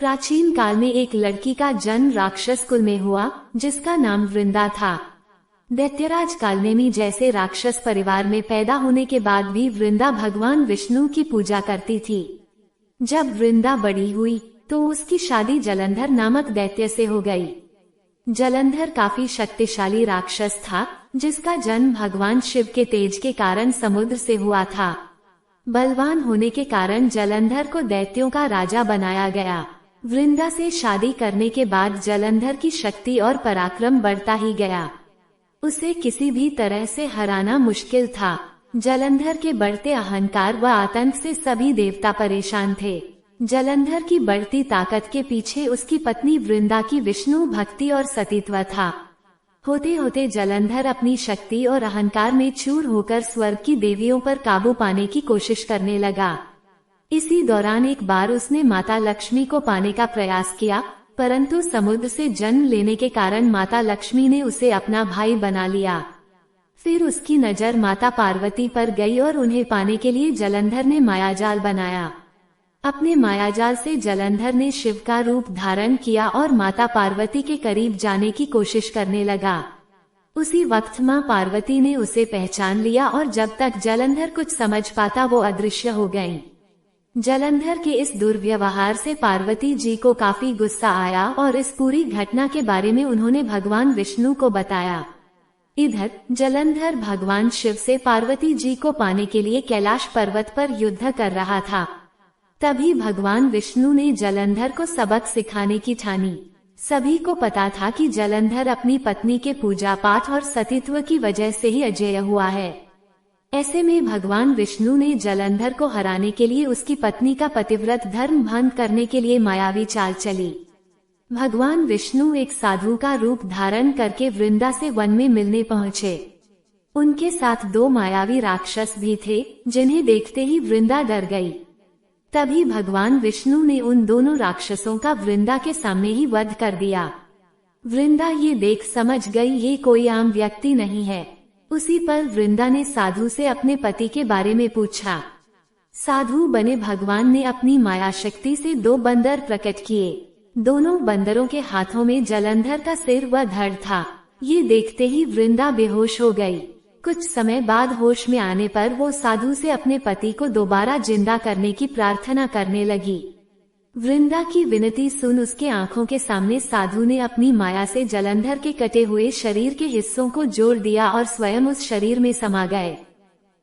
प्राचीन काल में एक लड़की का जन्म राक्षस कुल में हुआ, जिसका नाम वृंदा था। दैत्यराज कालनेमी जैसे राक्षस परिवार में पैदा होने के बाद भी वृंदा भगवान विष्णु की पूजा करती थी। जब वृंदा बड़ी हुई तो उसकी शादी जलंधर नामक दैत्य से हो गई। जलंधर काफी शक्तिशाली राक्षस था, जिसका जन्म भगवान शिव के तेज के कारण समुद्र से हुआ था। बलवान होने के कारण जलंधर को दैत्यों का राजा बनाया गया। वृंदा से शादी करने के बाद जलंधर की शक्ति और पराक्रम बढ़ता ही गया। उसे किसी भी तरह से हराना मुश्किल था। जलंधर के बढ़ते अहंकार व आतंक से सभी देवता परेशान थे। जलंधर की बढ़ती ताकत के पीछे उसकी पत्नी वृंदा की विष्णु भक्ति और सतीत्व था। होते होते जलंधर अपनी शक्ति और अहंकार में चूर होकर स्वर्ग की देवियों पर काबू पाने की कोशिश करने लगा। इसी दौरान एक बार उसने माता लक्ष्मी को पाने का प्रयास किया, परंतु समुद्र से जन्म लेने के कारण माता लक्ष्मी ने उसे अपना भाई बना लिया। फिर उसकी नजर माता पार्वती पर गई और उन्हें पाने के लिए जलंधर ने मायाजाल बनाया। अपने मायाजाल से जलंधर ने शिव का रूप धारण किया और माता पार्वती के करीब जाने की कोशिश करने लगा। उसी वक्त मां पार्वती ने उसे पहचान लिया और जब तक जलंधर कुछ समझ पाता वो अदृश्य हो गईं। जलंधर के इस दुर्व्यवहार से पार्वती जी को काफी गुस्सा आया और इस पूरी घटना के बारे में उन्होंने भगवान विष्णु को बताया। इधर जलंधर भगवान शिव से पार्वती जी को पाने के लिए कैलाश पर्वत पर युद्ध कर रहा था। तभी भगवान विष्णु ने जलंधर को सबक सिखाने की ठानी। सभी को पता था कि जलंधर अपनी पत्नी के पूजा पाठ और सतीत्व की वजह से ही अजेय हुआ है। ऐसे में भगवान विष्णु ने जलंधर को हराने के लिए उसकी पत्नी का पतिव्रत धर्म भंग करने के लिए मायावी चाल चली। भगवान विष्णु एक साधु का रूप धारण करके वृंदा से वन में मिलने पहुँचे। उनके साथ 2 मायावी राक्षस भी थे, जिन्हें देखते ही वृंदा डर गई। तभी भगवान विष्णु ने उन दोनों राक्षसों का वृंदा के सामने ही वध कर दिया। वृंदा ये देख समझ गई ये कोई आम व्यक्ति नहीं है। उसी पर वृंदा ने साधु से अपने पति के बारे में पूछा। साधु बने भगवान ने अपनी माया शक्ति से 2 बंदर प्रकट किए। दोनों बंदरों के हाथों में जलंधर का सिर व धड़ था। ये देखते ही वृंदा बेहोश हो गई। कुछ समय बाद होश में आने पर वो साधु से अपने पति को दोबारा जिंदा करने की प्रार्थना करने लगी। वृंदा की विनती सुन उसके आंखों के सामने साधु ने अपनी माया से जलंधर के कटे हुए शरीर के हिस्सों को जोड़ दिया और स्वयं उस शरीर में समा गए।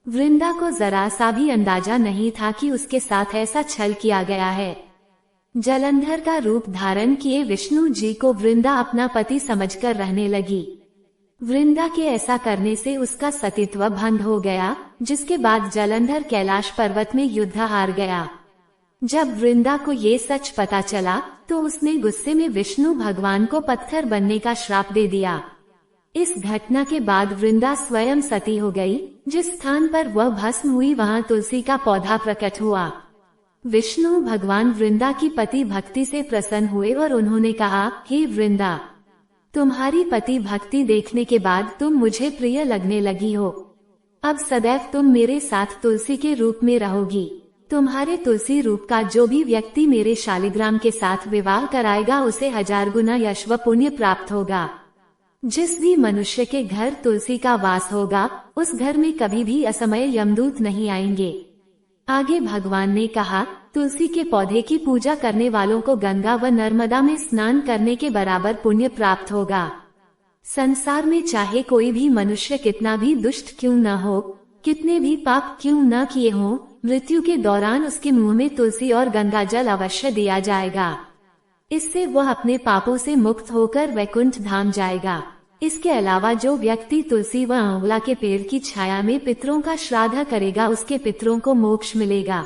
वृंदा को जरा सा भी अंदाजा नहीं था कि उसके साथ ऐसा छल किया गया है। जलंधर का रूप धारण किए विष्णु जी को वृंदा अपना पति समझकर रहने लगी। वृंदा के ऐसा करने से उसका सतीत्व भंग हो गया, जिसके बाद जलंधर कैलाश पर्वत में युद्ध हार गया। जब वृंदा को ये सच पता चला तो उसने गुस्से में विष्णु भगवान को पत्थर बनने का श्राप दे दिया। इस घटना के बाद वृंदा स्वयं सती हो गई। जिस स्थान पर वह भस्म हुई वहां तुलसी का पौधा प्रकट हुआ। विष्णु भगवान वृंदा की पति भक्ति से प्रसन्न हुए और उन्होंने कहा, हे वृंदा, तुम्हारी पति भक्ति देखने के बाद तुम मुझे प्रिय लगने लगी हो। अब सदैव तुम मेरे साथ तुलसी के रूप में रहोगी। तुम्हारे तुलसी रूप का जो भी व्यक्ति मेरे शालिग्राम के साथ विवाह कराएगा उसे 1000 गुना यश व पुण्य प्राप्त होगा। जिस भी मनुष्य के घर तुलसी का वास होगा उस घर में कभी भी असमय यमदूत नहीं आएंगे। आगे भगवान ने कहा, तुलसी के पौधे की पूजा करने वालों को गंगा व नर्मदा में स्नान करने के बराबर पुण्य प्राप्त होगा। संसार में चाहे कोई भी मनुष्य कितना भी दुष्ट क्यों न हो, कितने भी पाप क्यों न किए हों, मृत्यु के दौरान उसके मुंह में तुलसी और गंगा जल अवश्य दिया जाएगा। इससे वह अपने पापों से मुक्त होकर वैकुंठ धाम जाएगा। इसके अलावा जो व्यक्ति तुलसी व आंवला के पेड़ की छाया में पितरों का श्राद्ध करेगा उसके पितरों को मोक्ष मिलेगा।